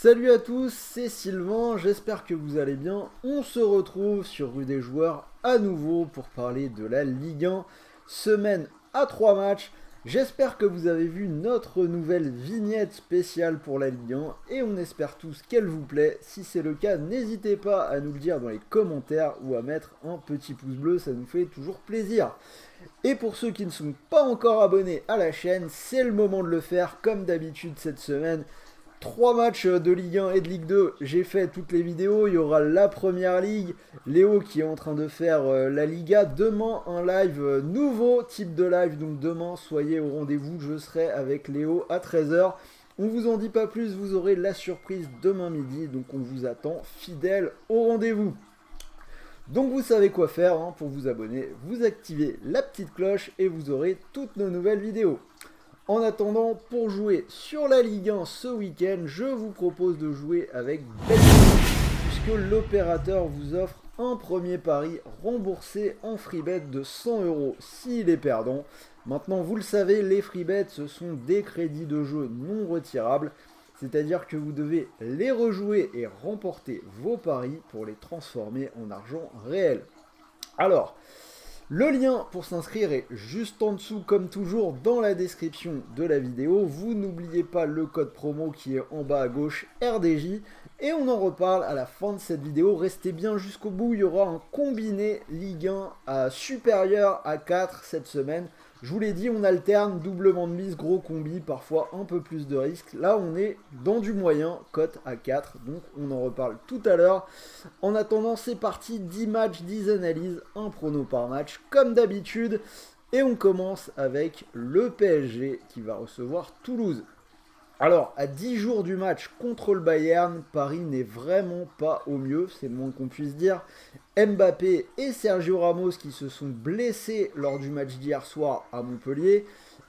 Salut à tous, c'est Sylvain, j'espère que vous allez bien. On se retrouve sur Rue des Joueurs à nouveau pour parler de la Ligue 1, semaine à 3 matchs. J'espère que vous avez vu notre nouvelle vignette spéciale pour la Ligue 1 et on espère tous qu'elle vous plaît. Si c'est le cas, n'hésitez pas à nous le dire dans les commentaires ou à mettre un petit pouce bleu, ça nous fait toujours plaisir. Et pour ceux qui ne sont pas encore abonnés à la chaîne, c'est le moment de le faire comme d'habitude cette semaine. 3 matchs de Ligue 1 et de Ligue 2, j'ai fait toutes les vidéos, il y aura la Première Ligue, Léo qui est en train de faire la Liga, demain un live, nouveau type de live, donc demain soyez au rendez-vous, je serai avec Léo à 13h. On vous en dit pas plus, vous aurez la surprise demain midi, donc on vous attend fidèle au rendez-vous. Donc vous savez quoi faire pour vous abonner, vous activez la petite cloche et vous aurez toutes nos nouvelles vidéos. En attendant, pour jouer sur la Ligue 1 ce week-end, je vous propose de jouer avec Betclic, puisque l'opérateur vous offre un premier pari remboursé en freebet de 100 € s'il est perdant. Maintenant, vous le savez, les freebets, ce sont des crédits de jeu non retirables, c'est-à-dire que vous devez les rejouer et remporter vos paris pour les transformer en argent réel. Alors, le lien pour s'inscrire est juste en dessous comme toujours dans la description de la vidéo. Vous n'oubliez pas le code promo qui est en bas à gauche RDJ. Et on en reparle à la fin de cette vidéo. Restez bien jusqu'au bout, il y aura un combiné Ligue 1 supérieur à 4 cette semaine. Je vous l'ai dit, on alterne doublement de mise, gros combi, parfois un peu plus de risques. Là, on est dans du moyen, cote à 4, donc on en reparle tout à l'heure. En attendant, c'est parti, 10 matchs, 10 analyses, un prono par match, comme d'habitude. Et on commence avec le PSG qui va recevoir Toulouse. Alors, à 10 jours du match contre le Bayern, Paris n'est vraiment pas au mieux, c'est le moins qu'on puisse dire. Mbappé et Sergio Ramos qui se sont blessés lors du match d'hier soir à Montpellier.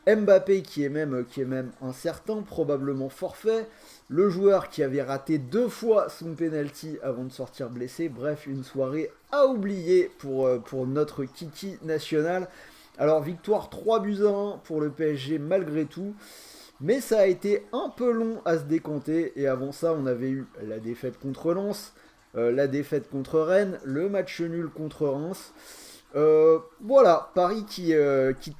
Mbappé qui est même incertain, probablement forfait. Le joueur qui avait raté 2 fois son penalty avant de sortir blessé. Bref, une soirée à oublier pour notre kiki national. Alors, victoire 3-1 pour le PSG malgré tout. Mais ça a été un peu long à se décanter et avant ça on avait eu la défaite contre Lens, la défaite contre Rennes, le match nul contre Reims. Voilà, Paris qui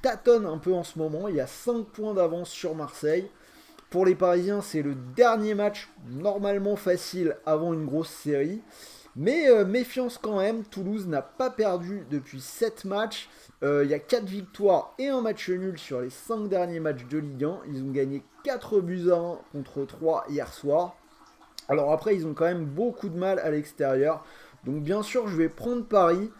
tâtonne un peu en ce moment, il y a 5 points d'avance sur Marseille. Pour les Parisiens c'est le dernier match normalement facile avant une grosse série. Mais méfiance quand même, Toulouse n'a pas perdu depuis 7 matchs. Il y a 4 victoires et un match nul sur les 5 derniers matchs de Ligue 1. Ils ont gagné 4-1 contre 3 hier soir. Alors après, ils ont quand même beaucoup de mal à l'extérieur. Donc bien sûr, je vais prendre Paris.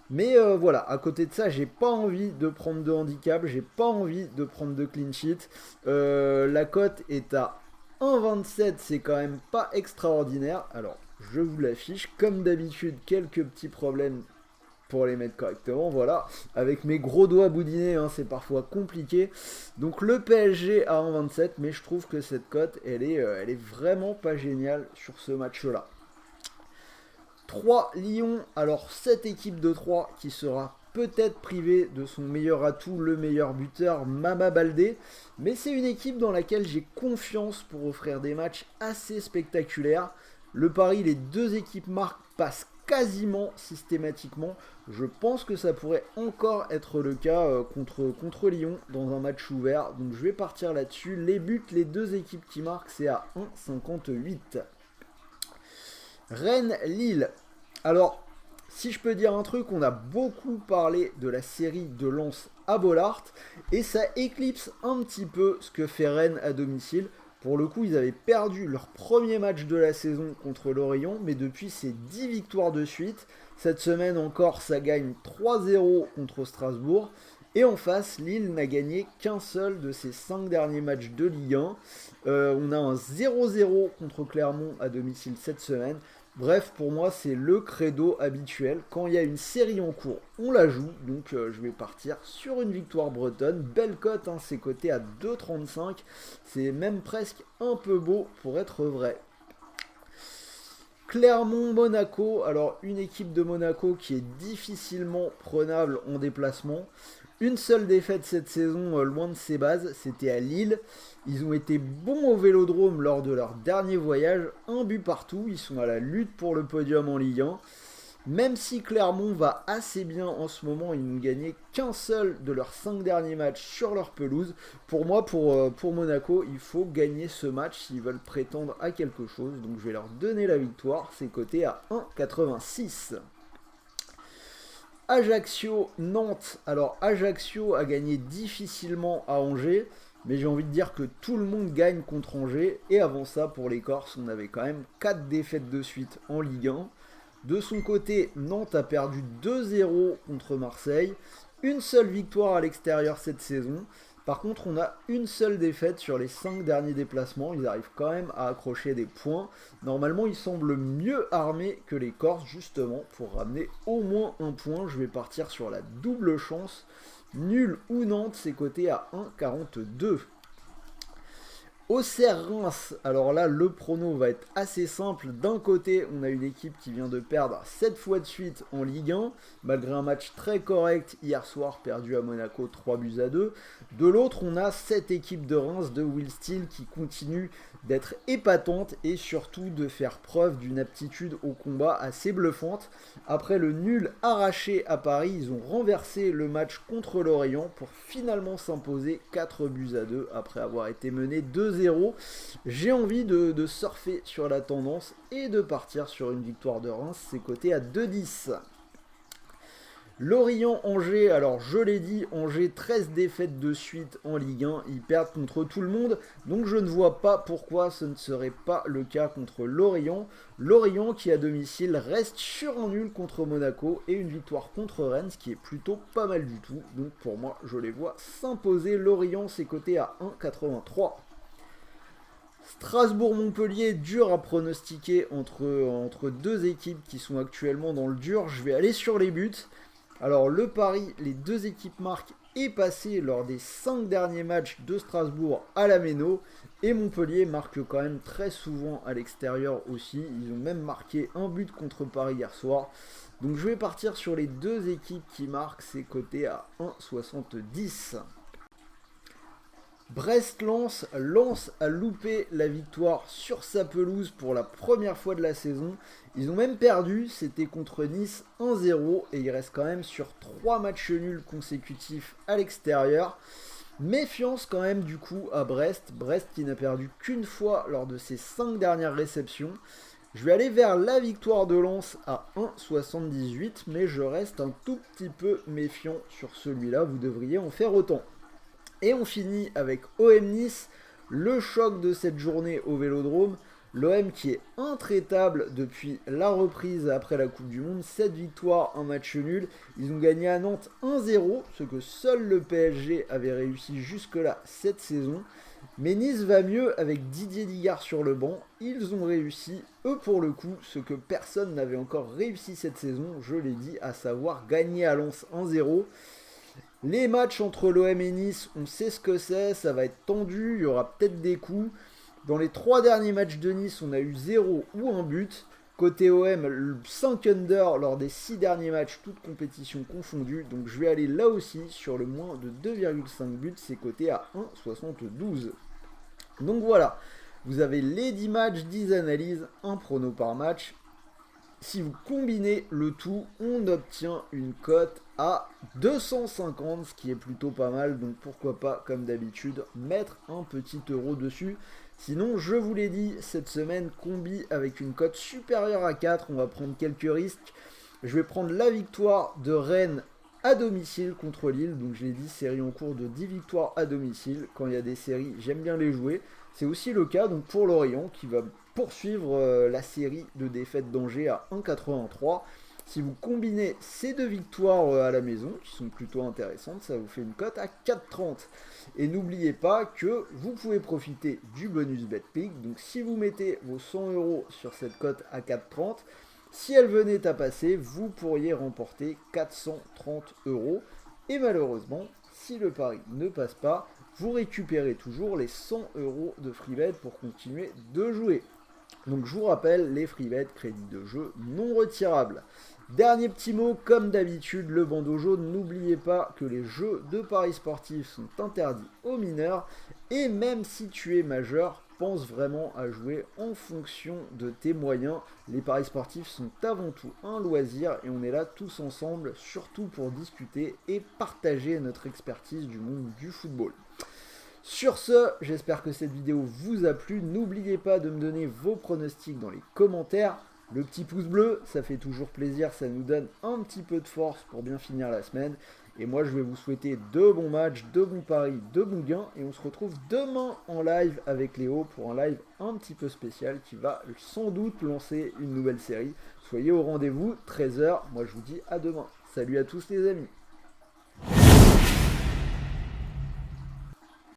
Mais voilà, à côté de ça, j'ai pas envie de prendre de handicap. J'ai pas envie de prendre de clean sheet. La cote est à 1,27, c'est quand même pas extraordinaire. Alors, je vous l'affiche. Comme d'habitude, quelques petits problèmes pour les mettre correctement, voilà. Avec mes gros doigts boudinés, c'est parfois compliqué. Donc le PSG à 1,27, mais je trouve que cette cote, elle est vraiment pas géniale sur ce match-là. 3 Lyon, alors cette équipe de 3 qui sera peut-être privée de son meilleur atout, le meilleur buteur, Mama Baldé. Mais c'est une équipe dans laquelle j'ai confiance pour offrir des matchs assez spectaculaires. Le pari, les deux équipes marquent passent quasiment systématiquement. Je pense que ça pourrait encore être le cas contre Lyon dans un match ouvert. Donc je vais partir là-dessus. Les buts, les deux équipes qui marquent, c'est à 1,58. Rennes-Lille. Alors, si je peux dire un truc, on a beaucoup parlé de la série de Lens à Bollaert. Et ça éclipse un petit peu ce que fait Rennes à domicile. Pour le coup, ils avaient perdu leur premier match de la saison contre l'Orient, mais depuis, c'est 10 victoires de suite. Cette semaine encore, ça gagne 3-0 contre Strasbourg. Et en face, Lille n'a gagné qu'un seul de ses 5 derniers matchs de Ligue 1. On a un 0-0 contre Clermont à domicile cette semaine. Bref, pour moi, c'est le credo habituel. Quand il y a une série en cours, on la joue. Donc, je vais partir sur une victoire bretonne. Belle cote, c'est coté à 2,35. C'est même presque un peu beau pour être vrai. Clermont-Monaco, alors une équipe de Monaco qui est difficilement prenable en déplacement. Une seule défaite cette saison loin de ses bases, c'était à Lille. Ils ont été bons au Vélodrome lors de leur dernier voyage, un but partout, ils sont à la lutte pour le podium en Ligue 1. Même si Clermont va assez bien en ce moment, ils n'ont gagné qu'un seul de leurs 5 derniers matchs sur leur pelouse. Pour moi, pour Monaco, il faut gagner ce match s'ils veulent prétendre à quelque chose. Donc je vais leur donner la victoire, c'est coté à 1,86. Ajaccio-Nantes. Alors Ajaccio a gagné difficilement à Angers, mais j'ai envie de dire que tout le monde gagne contre Angers. Et avant ça, pour les Corses, on avait quand même 4 défaites de suite en Ligue 1. De son côté, Nantes a perdu 2-0 contre Marseille. Une seule victoire à l'extérieur cette saison. Par contre, on a une seule défaite sur les 5 derniers déplacements. Ils arrivent quand même à accrocher des points. Normalement, ils semblent mieux armés que les Corses, justement, pour ramener au moins un point. Je vais partir sur la double chance. Nul ou Nantes, c'est coté à 1,42. Auxerre-Reims, alors là le prono va être assez simple. D'un côté, on a une équipe qui vient de perdre 7 fois de suite en Ligue 1, malgré un match très correct hier soir perdu à Monaco 3-2. De l'autre, on a cette équipe de Reims de Will Steele qui continue d'être épatante et surtout de faire preuve d'une aptitude au combat assez bluffante. Après le nul arraché à Paris, ils ont renversé le match contre l'Orient pour finalement s'imposer 4-2 après avoir été menés 2-0. J'ai envie de surfer sur la tendance et de partir sur une victoire de Reims, c'est coté à 2,10. Lorient-Angers, alors je l'ai dit, Angers 13 défaites de suite en Ligue 1, ils perdent contre tout le monde, donc je ne vois pas pourquoi ce ne serait pas le cas contre Lorient. Lorient qui à domicile reste sur un nul contre Monaco et une victoire contre Rennes, ce qui est plutôt pas mal du tout, donc pour moi je les vois s'imposer. Lorient c'est coté à 1,83. Strasbourg-Montpellier, dur à pronostiquer entre deux équipes qui sont actuellement dans le dur, je vais aller sur les buts. Alors le pari, les deux équipes marquent est passé lors des 5 derniers matchs de Strasbourg à la Méno. Et Montpellier marque quand même très souvent à l'extérieur aussi. Ils ont même marqué un but contre Paris hier soir. Donc je vais partir sur les deux équipes qui marquent, c'est coté à 1,70. Brest-Lens, Lens a loupé la victoire sur sa pelouse pour la première fois de la saison. Ils ont même perdu, c'était contre Nice 1-0 et ils restent quand même sur 3 matchs nuls consécutifs à l'extérieur. Méfiance quand même du coup à Brest, Brest qui n'a perdu qu'une fois lors de ses 5 dernières réceptions. Je vais aller vers la victoire de Lens à 1,78 mais je reste un tout petit peu méfiant sur celui-là, vous devriez en faire autant. Et on finit avec OM Nice, le choc de cette journée au Vélodrome. L'OM qui est intraitable depuis la reprise après la Coupe du Monde. 7 victoires, un match nul. Ils ont gagné à Nantes 1-0, ce que seul le PSG avait réussi jusque-là cette saison. Mais Nice va mieux avec Didier Digard sur le banc. Ils ont réussi, eux pour le coup, ce que personne n'avait encore réussi cette saison, je l'ai dit, à savoir gagner à Lens 1-0. Les matchs entre l'OM et Nice, on sait ce que c'est, ça va être tendu, il y aura peut-être des coups. Dans les 3 derniers matchs de Nice, on a eu 0 ou 1 but. Côté OM, 5 under lors des 6 derniers matchs, toutes compétitions confondues. Donc je vais aller là aussi sur le moins de 2,5 buts, c'est coté à 1,72. Donc voilà, vous avez les 10 matchs, 10 analyses, un prono par match. Si vous combinez le tout, on obtient une cote à 250, ce qui est plutôt pas mal. Donc pourquoi pas, comme d'habitude, mettre un petit euro dessus. Sinon, je vous l'ai dit, cette semaine, combi avec une cote supérieure à 4. On va prendre quelques risques. Je vais prendre la victoire de Rennes à domicile contre Lille. Donc je l'ai dit, série en cours de 10 victoires à domicile. Quand il y a des séries, j'aime bien les jouer. C'est aussi le cas donc pour Lorient qui va poursuivre la série de défaites d'Angers à 1,83. Si vous combinez ces deux victoires à la maison, qui sont plutôt intéressantes, ça vous fait une cote à 4,30. Et n'oubliez pas que vous pouvez profiter du bonus BetPick. Donc si vous mettez vos 100 euros sur cette cote à 4,30, si elle venait à passer, vous pourriez remporter 430 euros. Et malheureusement, si le pari ne passe pas, vous récupérez toujours les 100 euros de free bet pour continuer de jouer. Donc je vous rappelle, les free bets, crédits de jeu non retirables. Dernier petit mot, comme d'habitude, le bandeau jaune, n'oubliez pas que les jeux de paris sportifs sont interdits aux mineurs, et même si tu es majeur, pense vraiment à jouer en fonction de tes moyens. Les paris sportifs sont avant tout un loisir, et on est là tous ensemble, surtout pour discuter et partager notre expertise du monde du football. Sur ce, j'espère que cette vidéo vous a plu. N'oubliez pas de me donner vos pronostics dans les commentaires. Le petit pouce bleu, ça fait toujours plaisir, ça nous donne un petit peu de force pour bien finir la semaine. Et moi, je vais vous souhaiter de bons matchs, de bons paris, de bons gains. Et on se retrouve demain en live avec Léo pour un live un petit peu spécial qui va sans doute lancer une nouvelle série. Soyez au rendez-vous, 13 h. Moi, je vous dis à demain. Salut à tous les amis.